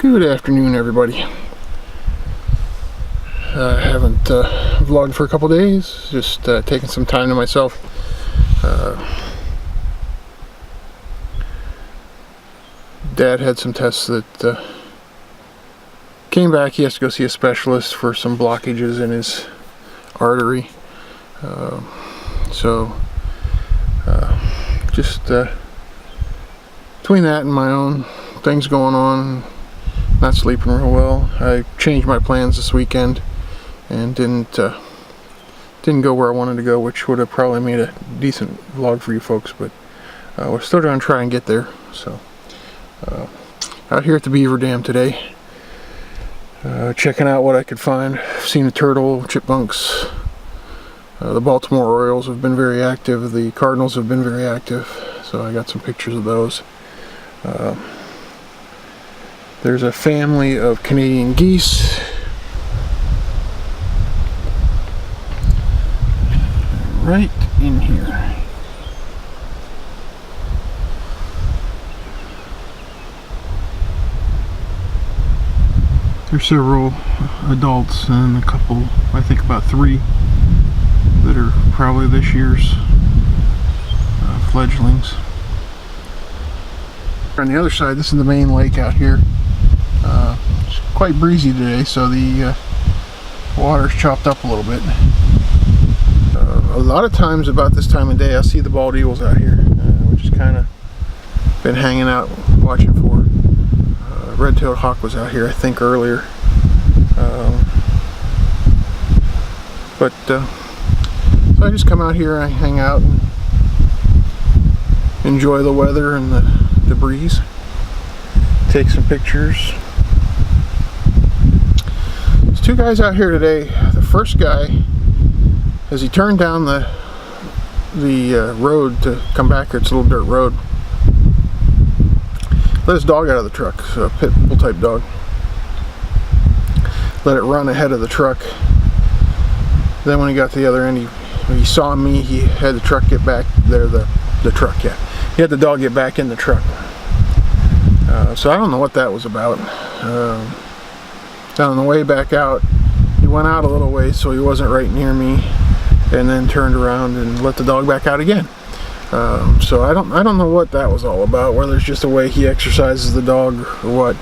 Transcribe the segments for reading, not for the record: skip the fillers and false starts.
Good afternoon, everybody. I haven't vlogged for a couple days, just taking some time to myself. Dad had some tests that came back. He has to go see a specialist for some blockages in his artery. Just between that and my own things going on, not sleeping real well, I changed my plans this weekend and didn't go where I wanted to go, which would have probably made a decent vlog for you folks, but we're still going to try and get there. So out here at the Beaver Dam today, checking out what I could find. I've seen the turtle, chipmunks, the Baltimore Orioles have been very active, the Cardinals have been very active, so I got some pictures of those. There's a family of Canadian geese right in here. There's several adults and a couple, I think about 3, that are probably this year's fledglings. On the other side, this is the main lake out here. It's quite breezy today, so the water's chopped up a little bit. A lot of times about this time of day, I see the bald eagles out here, which is kind of been hanging out watching for. Red-tailed hawk was out here, I think, earlier. So I just come out here, I hang out and enjoy the weather and the breeze, take some pictures. There's 2 guys out here today. The first guy, as he turned down the road to come back here, it's a little dirt road, let his dog out of the truck. It's a pit bull type dog. Let it run ahead of the truck. Then when he got to the other end, when he saw me, he had the truck get back there. The truck, yeah. He had the dog get back in the truck. So I don't know what that was about. On the way back out, he went out a little way so he wasn't right near me, and then turned around and let the dog back out again. So I don't know what that was all about, whether it's just the way he exercises the dog or what.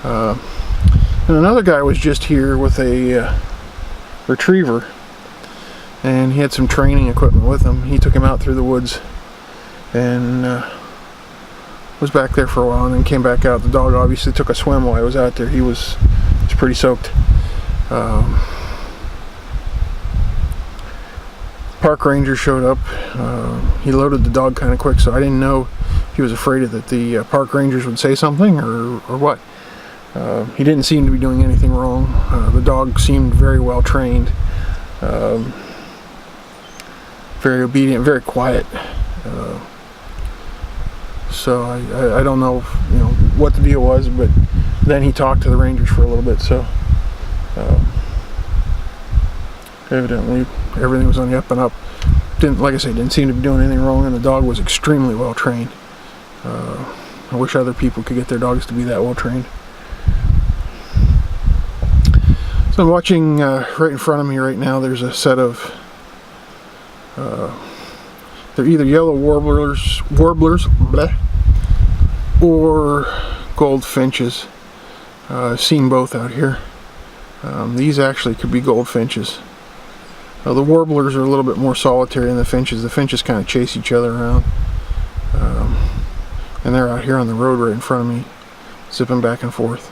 And another guy was just here with a retriever, and he had some training equipment with him. He took him out through the woods and was back there for a while, and then came back out. The dog obviously took a swim while I was out there. He was pretty soaked. Park ranger showed up. He loaded the dog kind of quick, so I didn't know if he was afraid that the park rangers would say something or what. He didn't seem to be doing anything wrong. The dog seemed very well trained, very obedient, very quiet. So I don't know, what the deal was, but then he talked to the rangers for a little bit. So evidently everything was on the up and up. Like I said, didn't seem to be doing anything wrong, and the dog was extremely well trained. I wish other people could get their dogs to be that well trained. So I'm watching right in front of me right now. There's a set of they're either yellow warblers, bleh, or goldfinches. I've seen both out here. These actually could be goldfinches. The warblers are a little bit more solitary than the finches. The finches kind of chase each other around. And they're out here on the road right in front of me, zipping back and forth.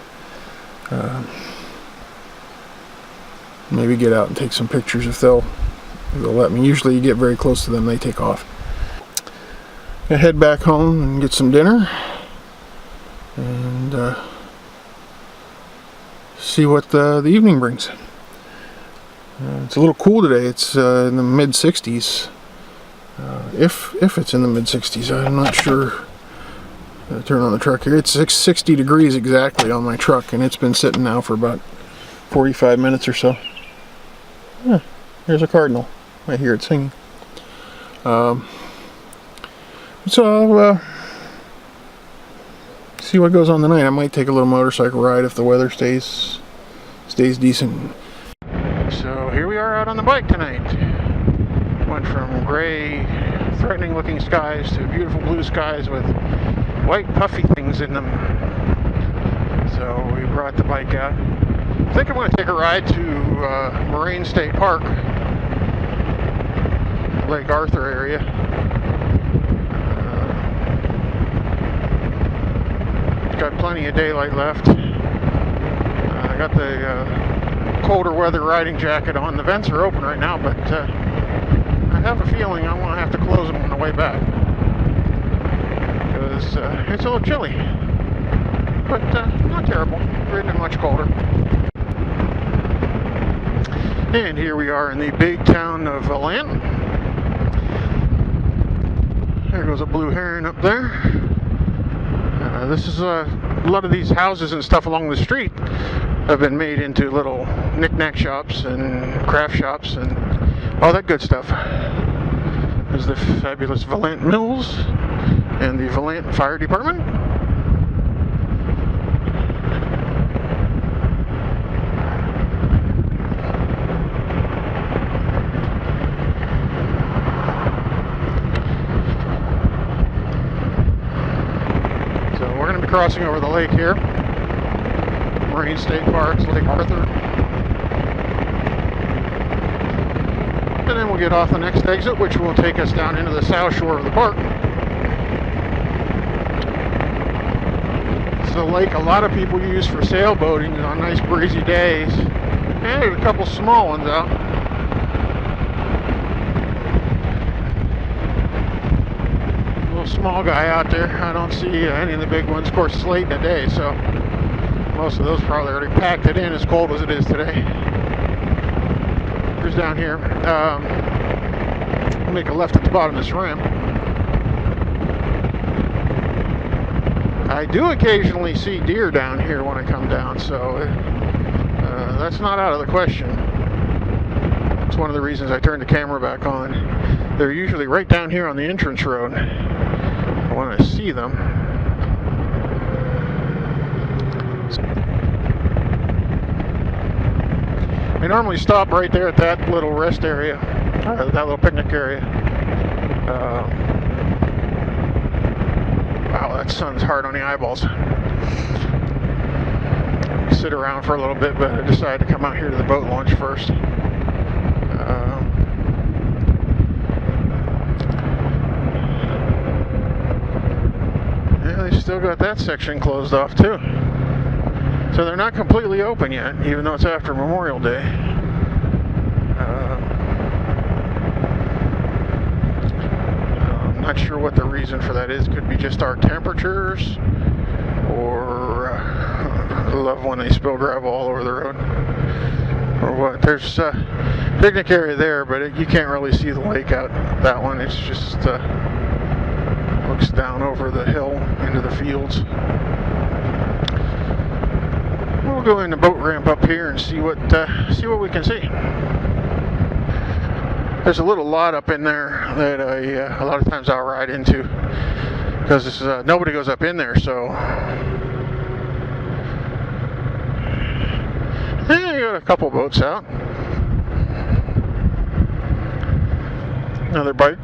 Maybe get out and take some pictures if they'll let me. Usually you get very close to them, they take off. I head back home and get some dinner and see what the evening brings. It's a little cool today. It's in the mid-60s. If it's in the mid-60s, I'm not sure. Turn on the truck here. It's 60 degrees exactly on my truck, and it's been sitting now for about 45 minutes or so. There's a cardinal. I hear it singing. So see what goes on tonight. I might take a little motorcycle ride if the weather stays decent. So here we are out on the bike tonight. Went from gray, threatening looking skies to beautiful blue skies with white puffy things in them. So we brought the bike out. I think I'm going to take a ride to Moraine State Park, Lake Arthur area. Got plenty of daylight left. I got the colder weather riding jacket on. The vents are open right now, but I have a feeling I'm going to have to close them on the way back because it's a little chilly, but not terrible. Ridden much colder. And here we are in the big town of Valant. There goes a blue heron up there. This is a lot of these houses and stuff along the street have been made into little knick-knack shops and craft shops and all that good stuff. There's the fabulous Valant Mills and the Valant Fire Department. Crossing over the lake here. Moraine State Park's Lake Arthur. And then we'll get off the next exit, which will take us down into the south shore of the park. It's a lake a lot of people use for sailboating on nice breezy days. And there's a couple small ones out. Small guy out there. I don't see any of the big ones. Of course, it's late in the day, so most of those probably already packed it in, as cold as it is today. Here's down here. Make a left at the bottom of this ramp. I do occasionally see deer down here when I come down, so that's not out of the question. It's one of the reasons I turned the camera back on. They're usually right down here on the entrance road. Want to see them. We normally stop right there at that little rest area, that little picnic area. Wow, that sun's hard on the eyeballs. Sit around for a little bit, but I decided to come out here to the boat launch first. They still got that section closed off too. So they're not completely open yet, even though it's after Memorial Day. I'm not sure what the reason for that is. Could be just our temperatures, or love when they spill gravel all over the road, or what. There's a picnic area there, but you can't really see the lake out that one. It's just looks down over the hill into the fields. We'll go in the boat ramp up here and see what we can see. There's a little lot up in there that a lot of times I'll ride into because nobody goes up in there. So yeah, you got a couple boats out. Another bike.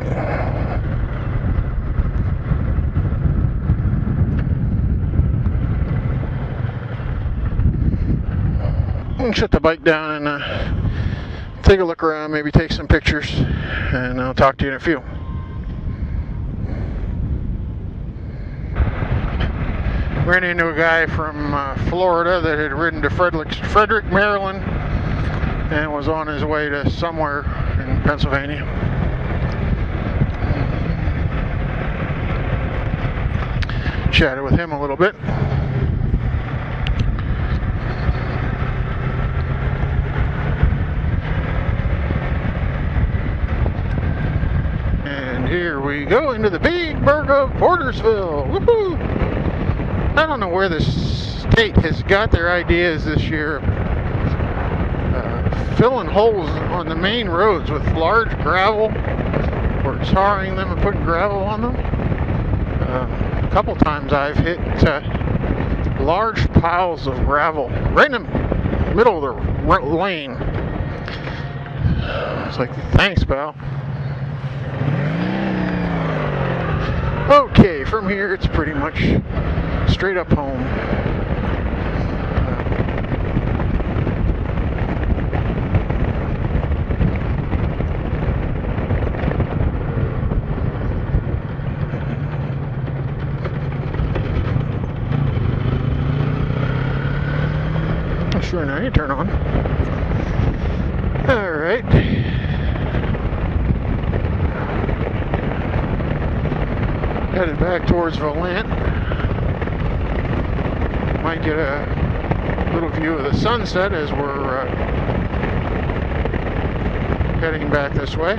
Shut the bike down and take a look around, maybe take some pictures, and I'll talk to you in a few. Ran into a guy from Florida that had ridden to Frederick, Maryland, and was on his way to somewhere in Pennsylvania. Chatted with him a little bit. Here we go into the big burg of Portersville. Woohoo! I don't know where the state has got their ideas this year. Filling holes on the main roads with large gravel, or tarring them and putting gravel on them. A couple times I've hit large piles of gravel right in the middle of the lane. It's like, thanks, pal. Okay, from here it's pretty much straight up home. Sure, now you turn on. Alright. Headed back towards Volant. Might get a little view of the sunset as we're heading back this way.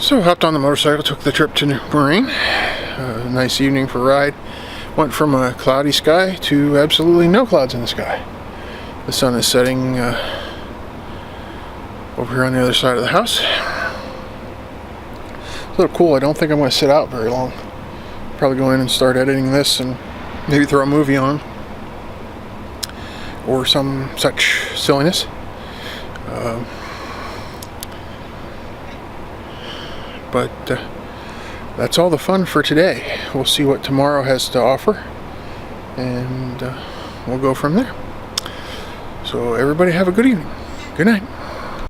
So hopped on the motorcycle, took the trip to Moraine. Nice evening for a ride. Went from a cloudy sky to absolutely no clouds in the sky. The sun is setting over here on the other side of the house. It's a little cool. I don't think I'm going to sit out very long. Probably go in and start editing this and maybe throw a movie on or some such silliness. But that's all the fun for today. We'll see what tomorrow has to offer, and we'll go from there. So everybody have a good evening. Good night.